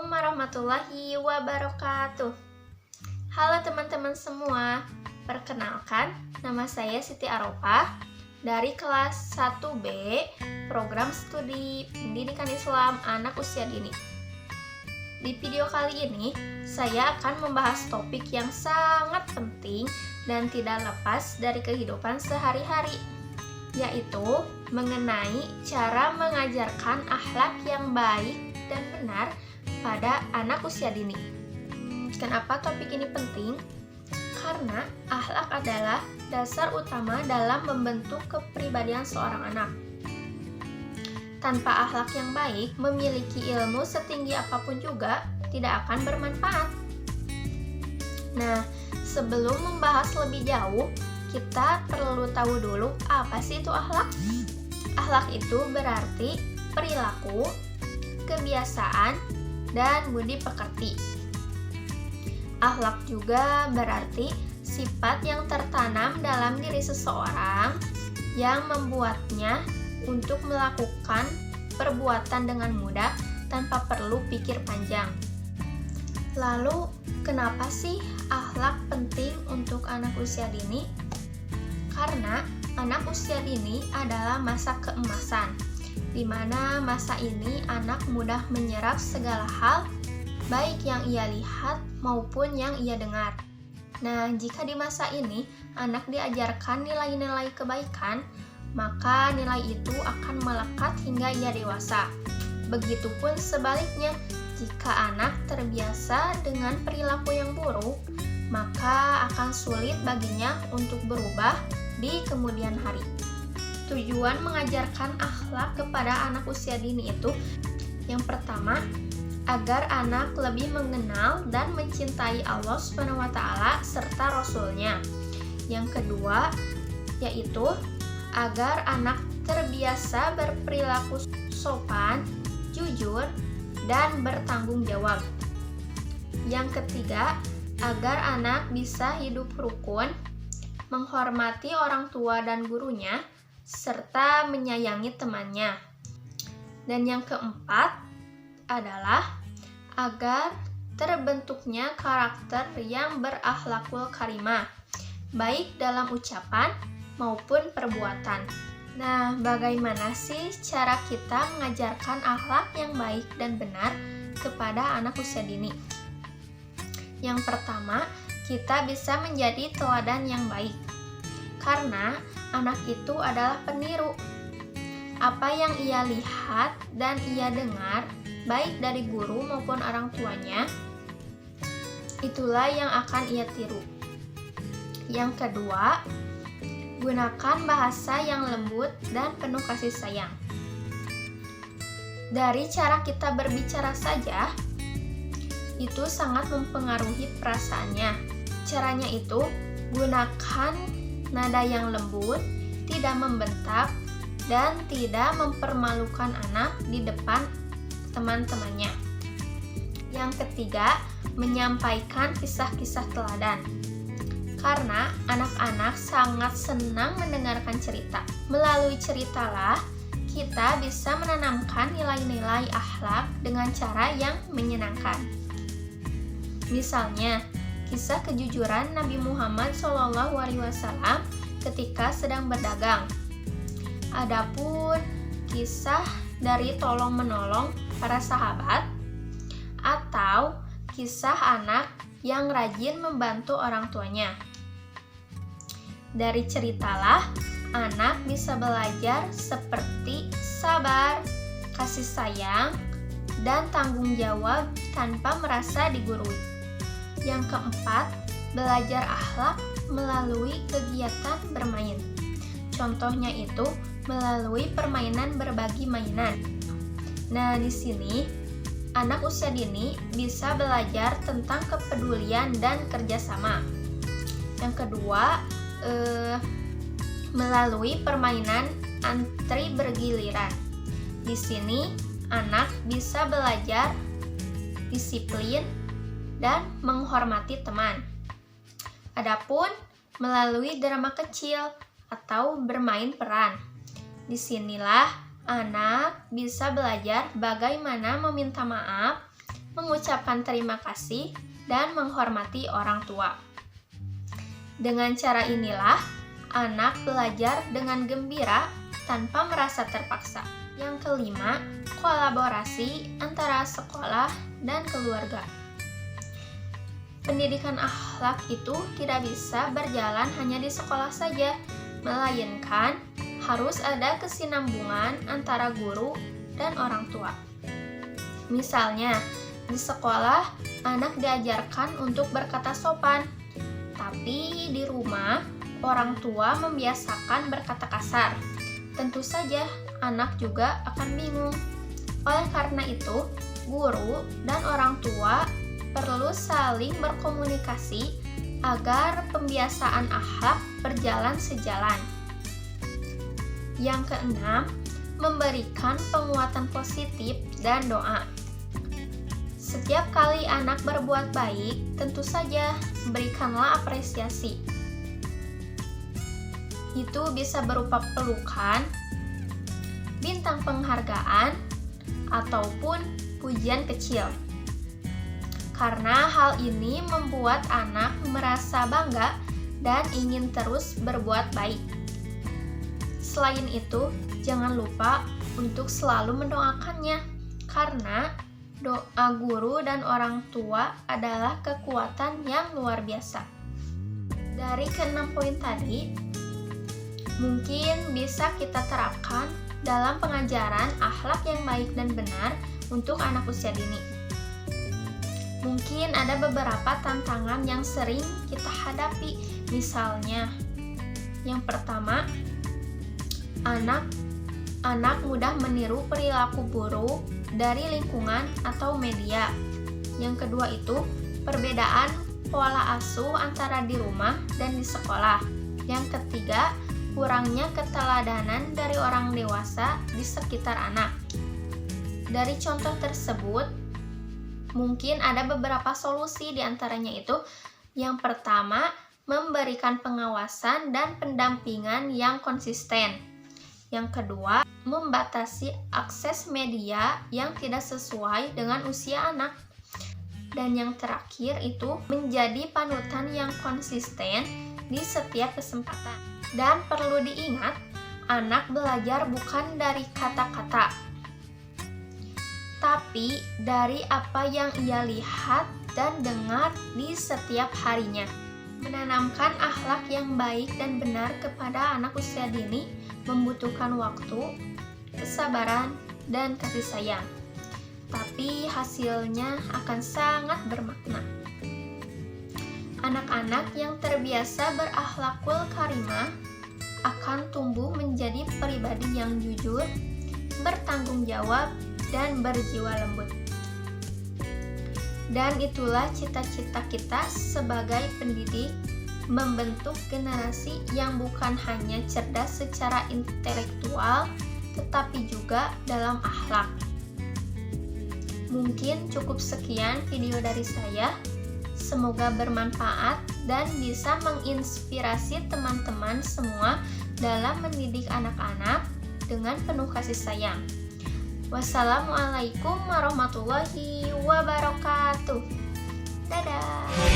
Assalamualaikum warahmatullahi wabarakatuh. Halo teman-teman semua, perkenalkan nama saya Siti Aropah dari kelas 1B Program Studi Pendidikan Islam Anak Usia Dini. Di video kali ini, saya akan membahas topik yang sangat penting dan tidak lepas dari kehidupan sehari-hari, yaitu mengenai cara mengajarkan akhlak yang baik dan benar pada anak usia dini. Kenapa topik ini penting? Karena akhlak adalah dasar utama dalam membentuk kepribadian seorang anak. Tanpa akhlak yang baik, memiliki ilmu setinggi apapun juga tidak akan bermanfaat. Nah, sebelum membahas lebih jauh, kita perlu tahu dulu apa sih itu akhlak. Akhlak itu berarti perilaku, kebiasaan, dan budi pekerti. Akhlak juga berarti sifat yang tertanam dalam diri seseorang yang membuatnya untuk melakukan perbuatan dengan mudah tanpa perlu pikir panjang. Lalu, kenapa sih akhlak penting untuk anak usia dini? Karena anak usia dini adalah masa keemasan, di mana masa ini anak mudah menyerap segala hal, baik yang ia lihat maupun yang ia dengar. Nah, jika di masa ini anak diajarkan nilai-nilai kebaikan, maka nilai itu akan melekat hingga ia dewasa. Begitupun sebaliknya, jika anak terbiasa dengan perilaku yang buruk, maka akan sulit baginya untuk berubah di kemudian hari. Tujuan mengajarkan akhlak kepada anak usia dini itu, yang pertama, agar anak lebih mengenal dan mencintai Allah SWT serta Rasul-Nya. Yang kedua, yaitu agar anak terbiasa berperilaku sopan, jujur, dan bertanggung jawab. Yang ketiga, agar anak bisa hidup rukun, menghormati orang tua dan gurunya, serta menyayangi temannya. Dan yang keempat adalah agar terbentuknya karakter yang berakhlakul karimah, baik dalam ucapan maupun perbuatan. Nah, bagaimana sih cara kita mengajarkan akhlak yang baik dan benar kepada anak usia dini? Yang pertama, kita bisa menjadi teladan yang baik. Karena anak itu adalah peniru. Apa yang ia lihat dan ia dengar, baik dari guru maupun orang tuanya, itulah yang akan ia tiru. Yang kedua, gunakan bahasa yang lembut dan penuh kasih sayang. Dari cara kita berbicara saja, itu sangat mempengaruhi perasaannya. Caranya itu, gunakan nada yang lembut, tidak membentak, dan tidak mempermalukan anak di depan teman-temannya. Yang ketiga, menyampaikan kisah-kisah teladan. Karena anak-anak sangat senang mendengarkan cerita. Melalui ceritalah kita bisa menanamkan nilai-nilai akhlak dengan cara yang menyenangkan. Misalnya, kisah kejujuran Nabi Muhammad SAW ketika sedang berdagang. Adapun kisah dari tolong-menolong para sahabat, atau kisah anak yang rajin membantu orang tuanya. Dari ceritalah anak bisa belajar seperti sabar, kasih sayang, dan tanggung jawab tanpa merasa digurui. Yang keempat, belajar akhlak melalui kegiatan bermain. Contohnya itu melalui permainan berbagi mainan. Nah, di sini anak usia dini bisa belajar tentang kepedulian dan kerjasama. Yang kedua, melalui permainan antri bergiliran. Di sini anak bisa belajar disiplin dan menghormati teman. Adapun melalui drama kecil atau bermain peran. Disinilah anak bisa belajar bagaimana meminta maaf mengucapkan terima kasih, dan menghormati orang tua. Dengan cara inilah, anak belajar dengan gembira tanpa merasa terpaksa. Yang kelima, kolaborasi antara sekolah dan keluarga. Pendidikan akhlak itu tidak bisa berjalan hanya di sekolah saja, melainkan harus ada kesinambungan antara guru dan orang tua. Misalnya, di sekolah anak diajarkan untuk berkata sopan, tapi di rumah orang tua membiasakan berkata kasar. Tentu saja anak juga akan bingung. Oleh karena itu, guru dan orang tua perlu saling berkomunikasi agar pembiasaan akhlak berjalan sejalan. Yang keenam, memberikan penguatan positif dan doa. Setiap kali anak berbuat baik, tentu saja berikanlah apresiasi. Itu bisa berupa pelukan, bintang penghargaan, ataupun pujian kecil. Karena hal ini membuat anak merasa bangga dan ingin terus berbuat baik. Selain itu, jangan lupa untuk selalu mendoakannya, karena doa guru dan orang tua adalah kekuatan yang luar biasa. Dari ke-6 poin tadi, mungkin bisa kita terapkan dalam pengajaran akhlak yang baik dan benar untuk anak usia dini. Mungkin ada beberapa tantangan yang sering kita hadapi. Misalnya, yang pertama, anak mudah meniru perilaku buruk dari lingkungan atau media. Yang kedua itu, perbedaan pola asuh antara di rumah dan di sekolah. Yang ketiga, kurangnya keteladanan dari orang dewasa di sekitar anak. Dari contoh tersebut, mungkin ada beberapa solusi, di antaranya itu yang pertama, memberikan pengawasan dan pendampingan yang konsisten. Yang kedua, membatasi akses media yang tidak sesuai dengan usia anak. Dan yang terakhir itu menjadi panutan yang konsisten di setiap kesempatan. Dan perlu diingat, anak belajar bukan dari kata-kata, tapi dari apa yang ia lihat dan dengar di setiap harinya. Menanamkan akhlak yang baik dan benar kepada anak usia dini membutuhkan waktu, kesabaran, dan kasih sayang. Tapi hasilnya akan sangat bermakna. Anak-anak yang terbiasa berakhlakul karimah akan tumbuh menjadi pribadi yang jujur, bertanggung jawab, dan berjiwa lembut. Dan itulah cita-cita kita sebagai pendidik, membentuk generasi yang bukan hanya cerdas secara intelektual, tetapi juga dalam akhlak. Mungkin cukup sekian video dari saya. Semoga bermanfaat dan bisa menginspirasi teman-teman semua dalam mendidik anak-anak dengan penuh kasih sayang. Wassalamualaikum warahmatullahi wabarakatuh. Dadah.